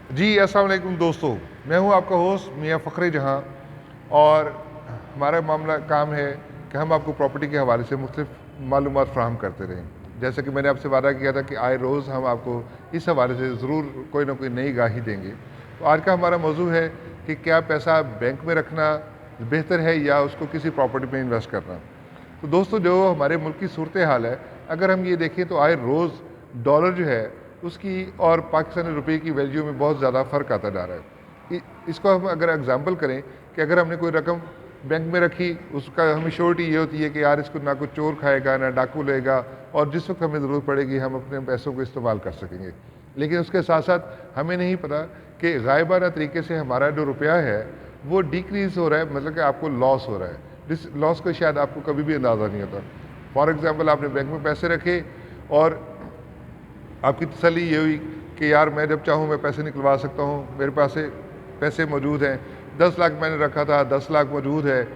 جی अस्सलाम वालेकुम दोस्तों, मैं हूं आपका होस्ट मियां फ़खर जहां और हमारा मामला काम है कि हम आपको प्रॉपर्टी के हवाले से मुख्तलिफ मालूमात फ़राहम करते रहें। जैसे कि मैंने आपसे वादा किया था कि आए रोज़ हम आपको इस हवाले से ज़रूर कोई ना कोई नई गाही देंगे। तो आज का हमारा मौजू है कि क्या पैसा बैंक में रखना बेहतर है या उसको किसी प्रॉपर्टी में इन्वेस्ट करना। तो दोस्तों, जो हमारे मुल्क की सूरत हाल है, अगर हम ये देखें तो आए रोज़ डॉलर जो है उसकी और पाकिस्तानी रुपये की वैल्यू में बहुत ज़्यादा फ़र्क आता जा रहा है। इसको हम अगर एग्जांपल करें कि अगर हमने कोई रकम बैंक में रखी, उसका हमें श्योरिटी ये होती है कि यार इसको ना कोई चोर खाएगा ना डाकू लेगा, और जिस वक्त हमें ज़रूरत पड़ेगी हम अपने पैसों को इस्तेमाल कर सकेंगे। लेकिन उसके साथ साथ हमें नहीं पता कि गायबाना तरीके से हमारा जो रुपया है वो डिक्रीज़ हो रहा है, मतलब कि आपको लॉस हो रहा है। जिस लॉस का शायद आपको कभी भी अंदाज़ा नहीं होता। फॉर एग्ज़ाम्पल, आपने बैंक में पैसे रखे और आपकी तसल्ली ये हुई कि यार मैं जब चाहूँ मैं पैसे निकलवा सकता हूँ, मेरे पास पैसे मौजूद हैं, 10 लाख मैंने रखा था, 10 लाख मौजूद है।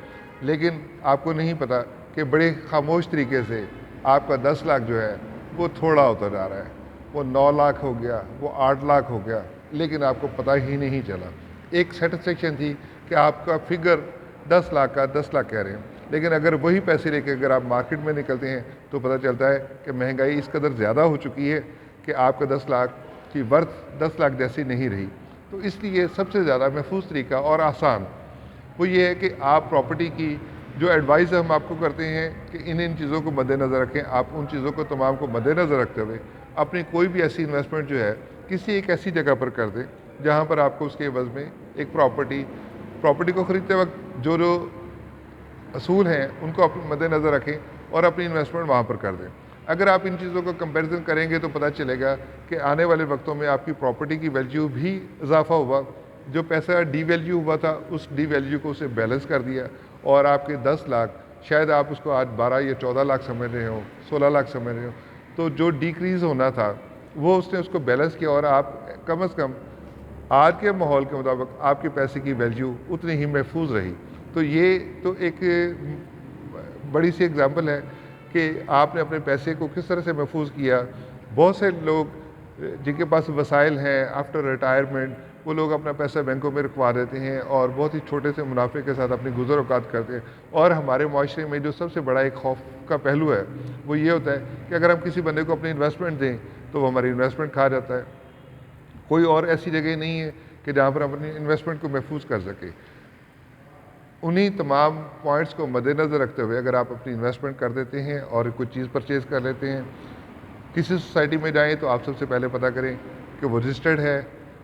लेकिन आपको नहीं पता कि बड़े खामोश तरीके से आपका 10 लाख जो है वो थोड़ा होता जा रहा है, वो 9 लाख हो गया, वो 8 लाख हो गया, लेकिन आपको पता ही नहीं चला। एक सेटिस्फेक्शन थी कि आपका फिगर 10 लाख का 10 लाख कह रहे हैं, लेकिन अगर वही पैसे लेके अगर आप मार्केट में निकलते हैं तो पता चलता है कि महंगाई इस कदर ज़्यादा हो चुकी है कि आपका 10 लाख की वर्थ 10 लाख जैसी नहीं रही। तो इसलिए सबसे ज़्यादा महफूज तरीका और आसान वो ये है कि आप प्रॉपर्टी की जो एडवाइस हम आपको करते हैं कि इन चीज़ों को मद्देनज़र रखें। आप उन चीज़ों को तमाम को मद्देनज़र रखते हुए अपनी कोई भी ऐसी इन्वेस्टमेंट जो है किसी एक ऐसी जगह पर कर दें जहाँ पर आपको उसके एवज़ में एक प्रॉपर्टी को ख़रीदते वक्त जो असूल हैं उनको अपने मद्देनज़र रखें और अपनी इन्वेस्टमेंट वहाँ पर कर दें। अगर आप इन चीज़ों का कंपैरिजन करेंगे तो पता चलेगा कि आने वाले वक्तों में आपकी प्रॉपर्टी की वैल्यू भी इजाफा हुआ। जो पैसा डी वैल्यू हुआ था उस डी वैल्यू को उसे बैलेंस कर दिया, और आपके 10 लाख शायद आप उसको आज 12 या 14 लाख समझ रहे हो, 16 लाख समझ रहे हो, तो जो डिक्रीज़ होना था वो उसने उसको बैलेंस किया, और आप कम अज़ कम आज के माहौल के मुताबिक आपके पैसे की वैल्यू उतनी ही महफूज रही। तो ये तो एक बड़ी सी एग्जांपल है कि आपने अपने पैसे को किस तरह से महफूज किया। बहुत से लोग जिनके पास वसाइल हैं आफ्टर रिटायरमेंट, वो लोग अपना पैसा बैंकों में रखवा देते हैं और बहुत ही छोटे से मुनाफे के साथ अपनी गुज़र औकात करते हैं। और हमारे माशरे में जो सबसे बड़ा एक खौफ का पहलू है वो ये होता है कि अगर हम किसी बंदे को अपनी इन्वेस्टमेंट दें तो वो हमारी इन्वेस्टमेंट खा जाता है। कोई और ऐसी जगह नहीं है कि जहाँ पर हम अपनी इन्वेस्टमेंट को महफूज कर सकें। उन्हीं तमाम पॉइंट्स को मद्देनज़र रखते हुए अगर आप अपनी इन्वेस्टमेंट कर देते हैं और कोई चीज़ परचेज़ कर लेते हैं, किसी सोसाइटी में जाएं तो आप सबसे पहले पता करें कि वो रजिस्टर्ड है,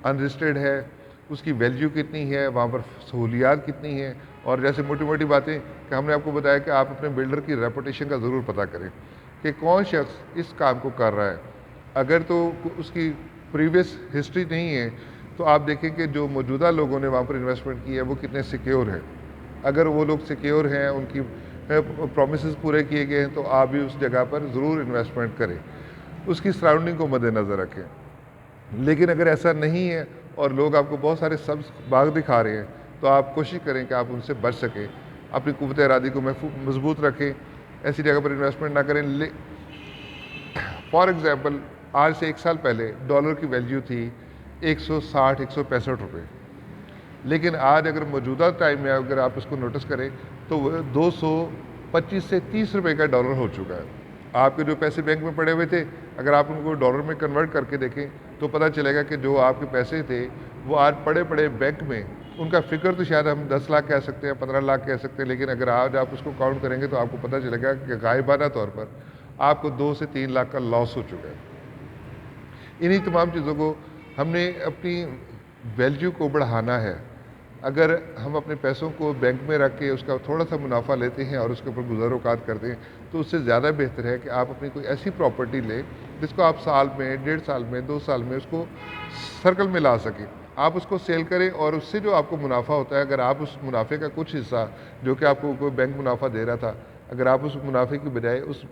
अनरजिस्टर्ड है, उसकी वैल्यू कितनी है, वहाँ पर सहूलियात कितनी हैं। और जैसे मोटी मोटी बातें कि हमने आपको बताया कि आप अपने बिल्डर की रेपुटेशन का ज़रूर पता करें कि कौन शख्स इस काम को कर रहा है। अगर तो उसकी प्रीवियस हिस्ट्री नहीं है तो आप देखें कि जो मौजूदा लोगों ने वहाँ पर इन्वेस्टमेंट की है वो कितने सिक्योर है। अगर वो लोग सिक्योर हैं, उनकी प्रॉमिसेस पूरे किए गए हैं, तो आप भी उस जगह पर ज़रूर इन्वेस्टमेंट करें, उसकी सराउंडिंग को मद्देनज़र रखें। लेकिन अगर ऐसा नहीं है और लोग आपको बहुत सारे सब्ज़ बाग दिखा रहे हैं तो आप कोशिश करें कि आप उनसे बच सकें, अपनी क़ुव्वत इरादी को मजबूत रखें, ऐसी जगह पर इन्वेस्टमेंट ना करें। फॉर एग्ज़ाम्पल, आज से 1 साल पहले डॉलर की वैल्यू थी 160-165 रुपये, लेकिन आज अगर मौजूदा टाइम में अगर आप इसको नोटिस करें तो वह 225 से 30 रुपये का डॉलर हो चुका है। आपके जो पैसे बैंक में पड़े हुए थे, अगर आप उनको डॉलर में कन्वर्ट करके देखें तो पता चलेगा कि जो आपके पैसे थे वो आज पड़े पड़े बैंक में, उनका फिगर तो शायद हम 10 लाख कह सकते हैं, 15 लाख कह सकते हैं, लेकिन अगर आज आप उसको काउंट करेंगे तो आपको पता चलेगा कि गायबाना तौर पर आपको 2 से 3 लाख का लॉस हो चुका है। इन्हीं तमाम चीज़ों को हमने अपनी वैल्यू को बढ़ाना है। अगर हम अपने पैसों को बैंक में रख के उसका थोड़ा सा मुनाफा लेते हैं और उसके ऊपर गुज़र औकात करते हैं तो उससे ज़्यादा बेहतर है कि आप अपनी कोई ऐसी प्रॉपर्टी लें जिसको आप साल में, 1.5 साल में, 2 साल में उसको सर्कल में ला सकें। आप उसको सेल करें और उससे जो आपको मुनाफा होता है, अगर आप उस मुनाफे का कुछ हिस्सा जो कि आपको कोई बैंक मुनाफा दे रहा था, अगर आप उस मुनाफे की बजाय उस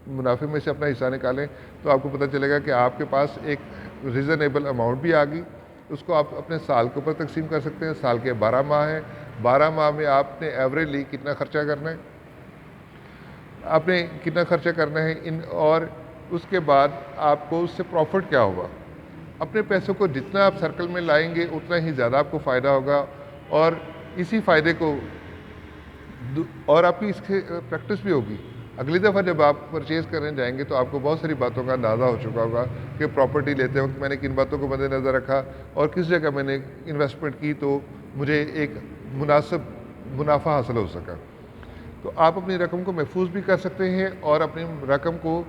मुनाफे में से अपना हिस्सा निकालें तो आपको पता चलेगा कि आपके पास एक रीज़नेबल अमाउंट भी आ गई। उसको आप अपने साल के ऊपर तकसीम कर सकते हैं। साल के 12 माह हैं, 12 माह में आपने एवरेजली कितना खर्चा करना है, आपने कितना खर्चा करना है इन, और उसके बाद आपको उससे प्रॉफिट क्या होगा। अपने पैसों को जितना आप सर्कल में लाएंगे उतना ही ज़्यादा आपको फ़ायदा होगा, और इसी फ़ायदे को और आपकी इसके प्रैक्टिस भी होगी। अगली दफ़ा जब आप परचेज़ करने जाएंगे तो आपको बहुत सारी बातों का अंदाज़ा हो चुका होगा कि प्रॉपर्टी लेते वक्त मैंने किन बातों को मद्देनज़र रखा और किस जगह मैंने इन्वेस्टमेंट की तो मुझे एक मुनासिब मुनाफा हासिल हो सका। तो आप अपनी रकम को महफूज भी कर सकते हैं और अपनी रकम को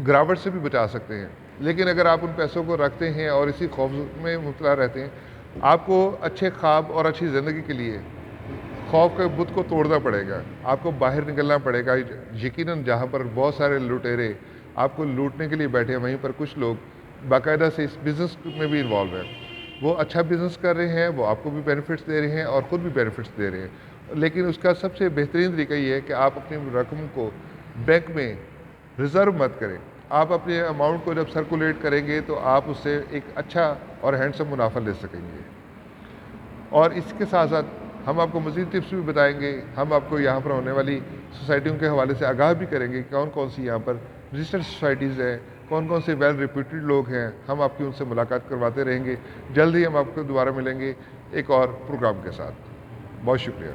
गिरावट से भी बचा सकते हैं। लेकिन अगर आप उन पैसों को रखते हैं और इसी खौफ में मुबतला रहते हैं, आपको अच्छे ख्वाब और अच्छी ज़िंदगी के लिए खौफ के बुत को तोड़ना पड़ेगा, आपको बाहर निकलना पड़ेगा। यकीनन जहाँ पर बहुत सारे लुटेरे आपको लूटने के लिए बैठे हैं, वहीं पर कुछ लोग बाकायदा से इस बिज़नेस में भी इन्वॉल्व हैं। वो अच्छा बिज़नेस कर रहे हैं, वो आपको भी बेनिफिट्स दे रहे हैं और ख़ुद भी बेनिफिट्स दे रहे हैं। लेकिन उसका सबसे बेहतरीन तरीका ये है कि आप अपनी रकम को बैंक में रिज़र्व मत करें। आप अपने अमाउंट को जब सर्कुलेट करेंगे तो आप उससे एक अच्छा और हैंडसम मुनाफा ले सकेंगे। और इसके साथ साथ हम आपको मज़ीद टिप्स भी बताएंगे। हम आपको यहाँ पर होने वाली सोसाइटियों के हवाले से आगाह भी करेंगे, कौन कौन सी यहाँ पर रजिस्टर्ड सोसाइटीज़ हैं, कौन कौन से वेल रिप्यूटेड लोग हैं। हम आपकी उनसे मुलाकात करवाते रहेंगे। जल्द ही हम आपको दोबारा मिलेंगे एक और प्रोग्राम के साथ। बहुत शुक्रिया।